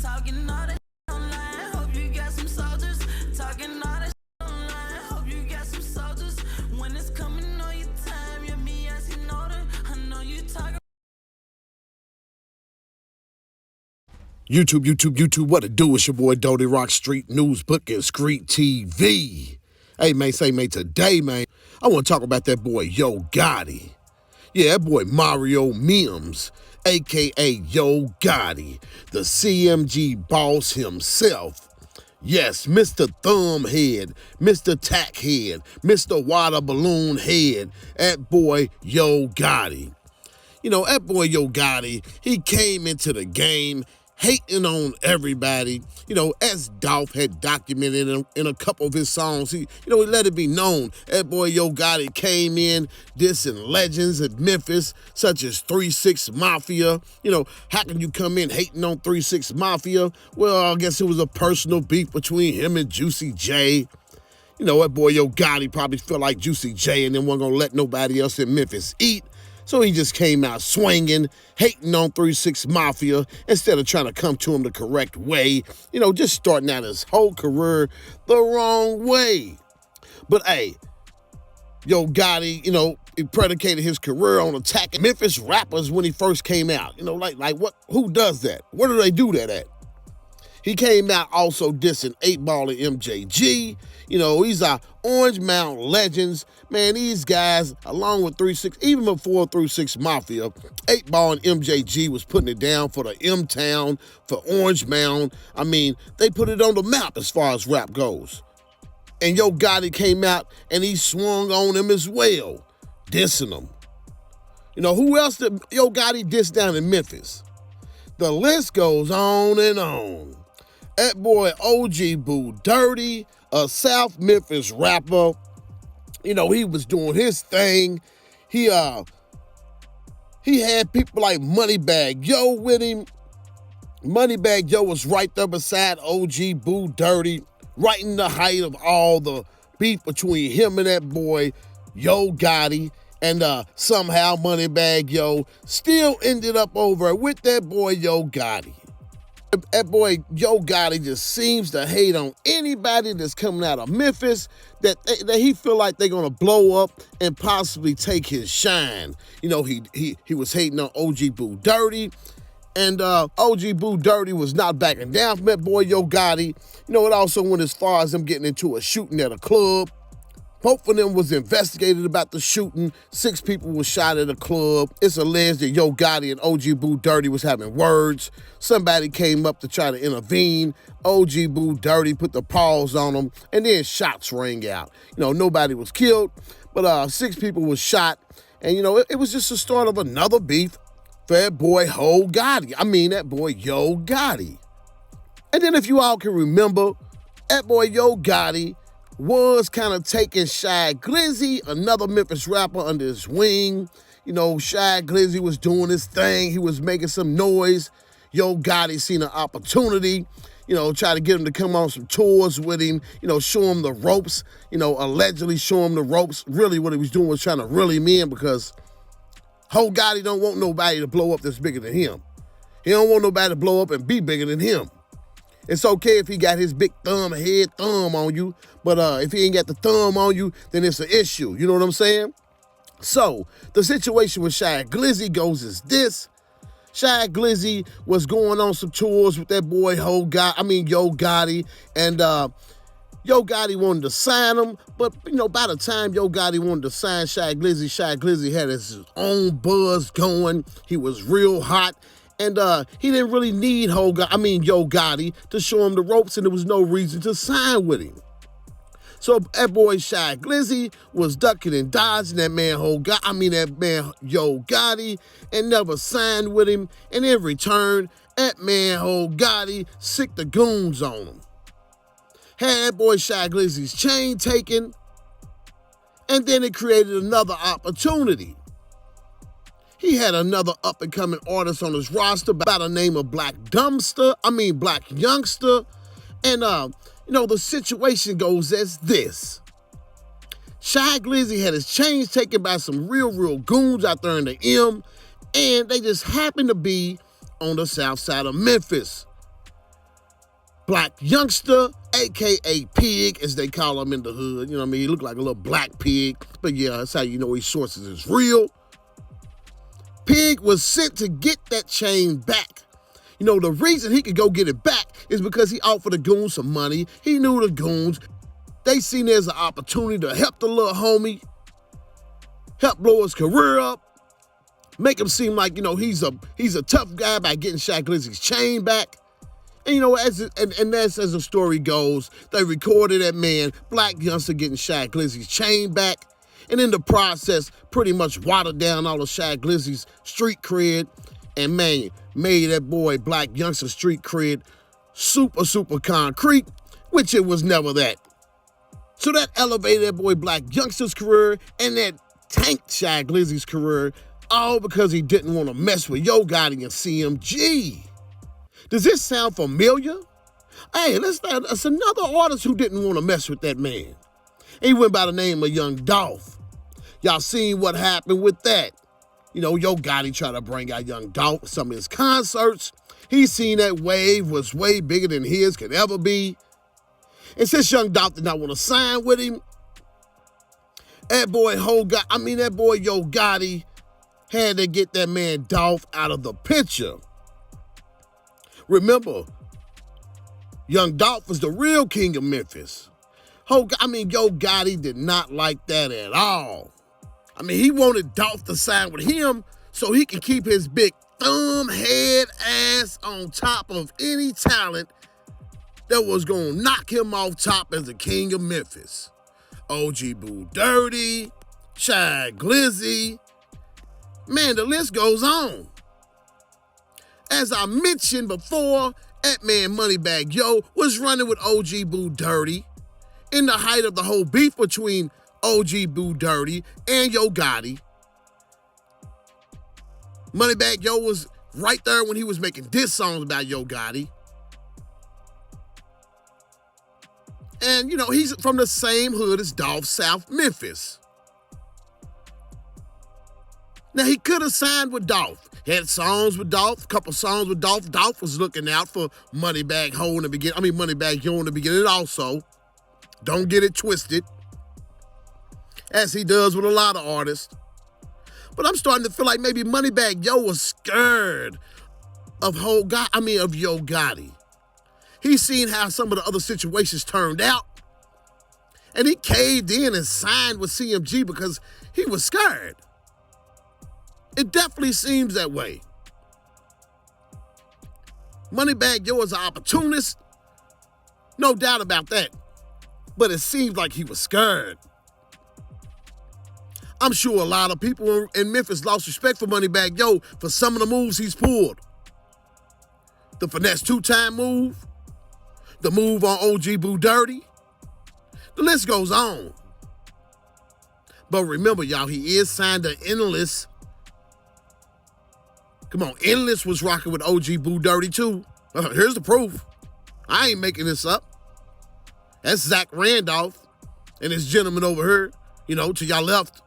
Talking all that online, hope you got some soldiers. Talking all that online, hope you got some soldiers. When it's coming on your time, you're me asking order. I know you talking. YouTube, what it do? It's your boy Doty Rock Street News Book and Street TV. Hey, man, today, man, I want to talk about that boy Yo Gotti. Yeah, that boy Mario Mims, a.k.a. Yo Gotti, the CMG boss himself. Yes, Mr. Thumbhead, Mr. Tackhead, Mr. Water Balloon Head, that boy Yo Gotti. You know, that boy Yo Gotti, he came into the game hating on everybody, you know, as Dolph had documented in a couple of his songs. He let it be known that boy Yo Gotti came in dissing legends at Memphis, such as 3-6 Mafia. You know, how can you come in hating on 3-6 Mafia? Well, I guess it was a personal beef between him and Juicy J. You know, that boy Yo Gotti probably felt like Juicy J and then wasn't gonna let nobody else in Memphis eat. So he just came out swinging, hating on 3-6 Mafia instead of trying to come to him the correct way. You know, just starting out his whole career the wrong way. But hey, Yo Gotti, you know, he predicated his career on attacking Memphis rappers when he first came out. You know, like what? Who does that? Where do they do that at? He came out also dissing 8-Ball and MJG. You know, these are Orange Mound legends. Man, these guys, along with 3-6, even before 3-6 Mafia, 8-Ball and MJG was putting it down for the M-Town, for Orange Mound. I mean, they put it on the map as far as rap goes. And Yo Gotti came out and he swung on them as well, dissing them. You know, who else did Yo Gotti diss down in Memphis? The list goes on and on. That boy OG Boo Dirty, a South Memphis rapper. You know, he was doing his thing. He had people like MoneyBagg Yo with him. MoneyBagg Yo was right there beside OG Boo Dirty, right in the height of all the beef between him and that boy Yo Gotti. And somehow MoneyBagg Yo still ended up over with that boy Yo Gotti. That boy Yo Gotti just seems to hate on anybody that's coming out of Memphis that he feel like they're gonna blow up and possibly take his shine. You know, he was hating on OG Boo Dirty, and OG Boo Dirty was not backing down from that boy Yo Gotti. You know, it also went as far as them getting into a shooting at a club. Both of them was investigated about the shooting. 6 people were shot at a club. It's alleged that Yo Gotti and OG Boo Dirty was having words. Somebody came up to try to intervene. OG Boo Dirty put the pause on them, and then shots rang out. You know, nobody was killed, but 6 people was shot. And, you know, it was just the start of another beef for that boy that boy Yo Gotti. And then if you all can remember, that boy Yo Gotti was kind of taking Shy Glizzy, another Memphis rapper, under his wing. You know, Shy Glizzy was doing his thing. He was making some noise. Yo Gotti seen an opportunity, you know, try to get him to come on some tours with him, you know, show him the ropes, you know, allegedly show him the ropes. Really what he was doing was trying to reel him in because Ho Gotti don't want nobody to blow up that's bigger than him. He don't want nobody to blow up and be bigger than him. It's okay if he got his big head thumb on you, but if he ain't got the thumb on you, then it's an issue. You know what I'm saying? So the situation with Shy Glizzy goes as this. Shy Glizzy was going on some tours with that boy Yo Gotti, and Yo Gotti wanted to sign him, but you know, by the time Yo Gotti wanted to sign Shy Glizzy had his own buzz going. He was real hot. And he didn't really need Yo Gotti to show him the ropes, and there was no reason to sign with him. So that boy Shy Glizzy was ducking and dodging that man Yo Gotti, and never signed with him. And in return, that man Yo Gotti sicked the goons on him. Had that boy Shy Glizzy's chain taken, and then it created another opportunity. He had another up-and-coming artist on his roster by the name of Black Youngster. And, you know, the situation goes as this. Shy Glizzy had his chains taken by some real goons out there in the M, and they just happened to be on the south side of Memphis. black youngster, a.k.a. Pig, as they call him in the hood. You know what I mean? He looked like a little black pig. But yeah, that's how you know his sources is real. Pig was sent to get that chain back. You know, the reason he could go get it back is because he offered the goons some money. He knew the goons. They seen it as an opportunity to help the little homie, help blow his career up, make him seem like, you know, he's a tough guy by getting Shaq Lizzie's chain back. And, you know, that's as the story goes, they recorded that man, black youngster, getting Shaq Lizzie's chain back. And in the process, pretty much watered down all of Shaq Lizzie's street cred. And, man, made that boy, black youngster, street cred super, super concrete, which it was never that. So that elevated that boy, black youngster's career, and that tanked Shaq Lizzie's career, all because he didn't want to mess with Yo Gotti and CMG. Does this sound familiar? Hey, that's another artist who didn't want to mess with that man. He went by the name of Young Dolph. Y'all seen what happened with that. You know, Yo Gotti tried to bring out Young Dolph at some of his concerts. He seen that wave was way bigger than his could ever be. And since Young Dolph did not want to sign with him, that boy Yo Gotti had to get that man Dolph out of the picture. Remember, Young Dolph was the real king of Memphis. Yo Gotti did not like that at all. I mean, he wanted Dolph to sign with him so he could keep his big thumb head ass on top of any talent that was going to knock him off top as the king of Memphis. OG Boo Dirty, Shaq Glizzy. Man, the list goes on. As I mentioned before, that man MoneyBagg Yo was running with OG Boo Dirty in the height of the whole beef between OG Boo Dirty and Yo Gotti. MoneyBagg Yo was right there when he was making diss songs about Yo Gotti. And, you know, he's from the same hood as Dolph, South Memphis. Now, he could have signed with Dolph. Had songs with Dolph, a couple songs with Dolph. Dolph was looking out for MoneyBagg Yo in the beginning. MoneyBagg Yo in the beginning also. Don't get it twisted. As he does with a lot of artists. But I'm starting to feel like maybe MoneyBagg Yo was scared of Yo Gotti. He's seen how some of the other situations turned out. And he caved in and signed with CMG because he was scared. It definitely seems that way. MoneyBagg Yo is an opportunist. No doubt about that. But it seems like he was scared. I'm sure a lot of people in Memphis lost respect for MoneyBagg Yo for some of the moves he's pulled. The finesse two-time move. The move on OG Boo Dirty. The list goes on. But remember, y'all, he is signed to Endless. Come on, Endless was rocking with OG Boo Dirty too. Here's the proof. I ain't making this up. That's Zach Randolph and his gentleman over here, you know, to y'all left.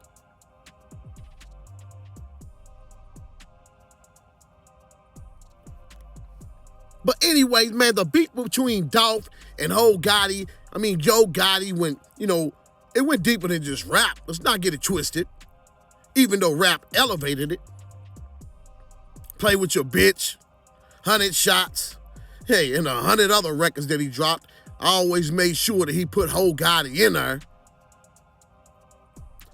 But anyways, man, the beef between Dolph and Yo Gotti went, it went deeper than just rap. Let's not get it twisted. Even though rap elevated it. Play With Your Bitch, 100 Shots. Hey, and 100 other records that he dropped. I always made sure that he put Yo Gotti in there.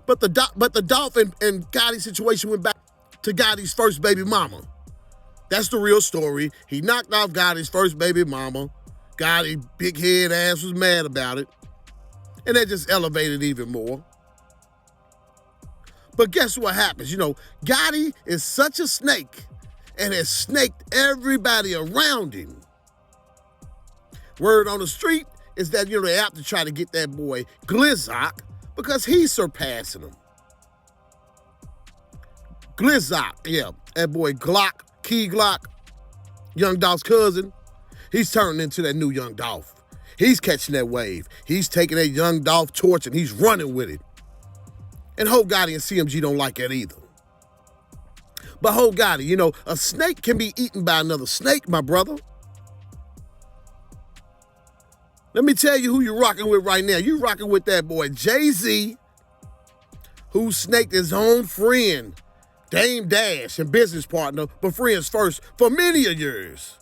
But the Dolph and Gotti situation went back to Gotti's first baby mama. That's the real story. He knocked off Gotti's first baby mama. Gotti, big head ass, was mad about it. And that just elevated even more. But guess what happens? Gotti is such a snake and has snaked everybody around him. Word on the street is that, they have to try to get that boy Glizzak because he's surpassing him. Glizzak, yeah, that boy Glock, Key Glock, Young Dolph's cousin, he's turning into that new Young Dolph. He's catching that wave. He's taking that Young Dolph torch and he's running with it. And Yo Gotti and CMG don't like that either. But Yo Gotti, a snake can be eaten by another snake, my brother. Let me tell you who you're rocking with right now. You rocking with that boy Jay-Z, who snaked his own friend, Dame Dash, and business partner, but friends first, for many a years.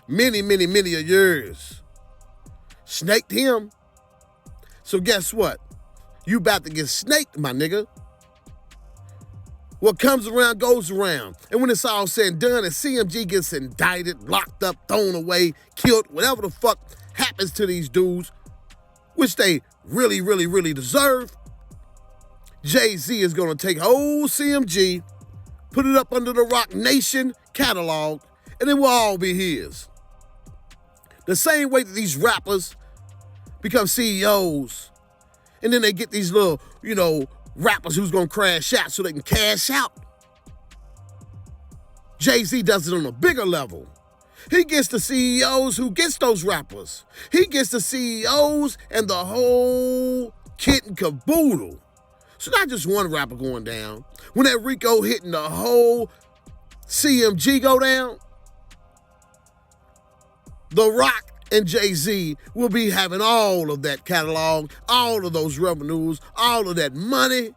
Many a years. Snaked him. So guess what? You about to get snaked, my nigga. What comes around goes around. And when it's all said and done, and CMG gets indicted, locked up, thrown away, killed, whatever the fuck happens to these dudes, which they really deserve, Jay-Z is going to take old CMG, put it up under the Rock Nation catalog, and it will all be his. The same way that these rappers become CEOs, and then they get these little, rappers who's going to crash out so they can cash out. Jay-Z does it on a bigger level. He gets the CEOs who gets those rappers. He gets the CEOs and the whole kit and caboodle. So not just one rapper going down. When that Rico hitting the whole CMG go down, The Rock and Jay-Z will be having all of that catalog, all of those revenues, all of that money.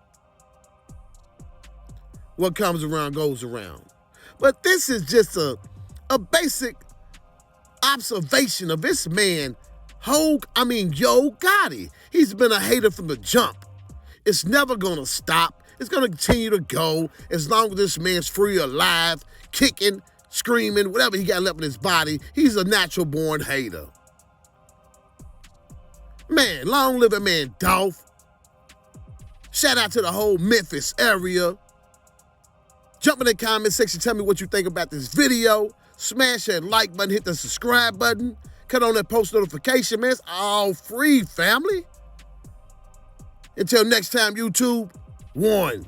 What comes around goes around. But this is just a basic observation of this man, Yo Gotti. He's been a hater from the jump. It's never gonna stop. It's gonna continue to go as long as this man's free, alive, kicking, screaming, whatever he got left in his body. He's a natural born hater. Man, long live that man, Dolph. Shout out to the whole Memphis area. Jump in the comment section, tell me what you think about this video. Smash that like button, hit the subscribe button. Cut on that post notification, man. It's all free, family. Until next time, YouTube, one.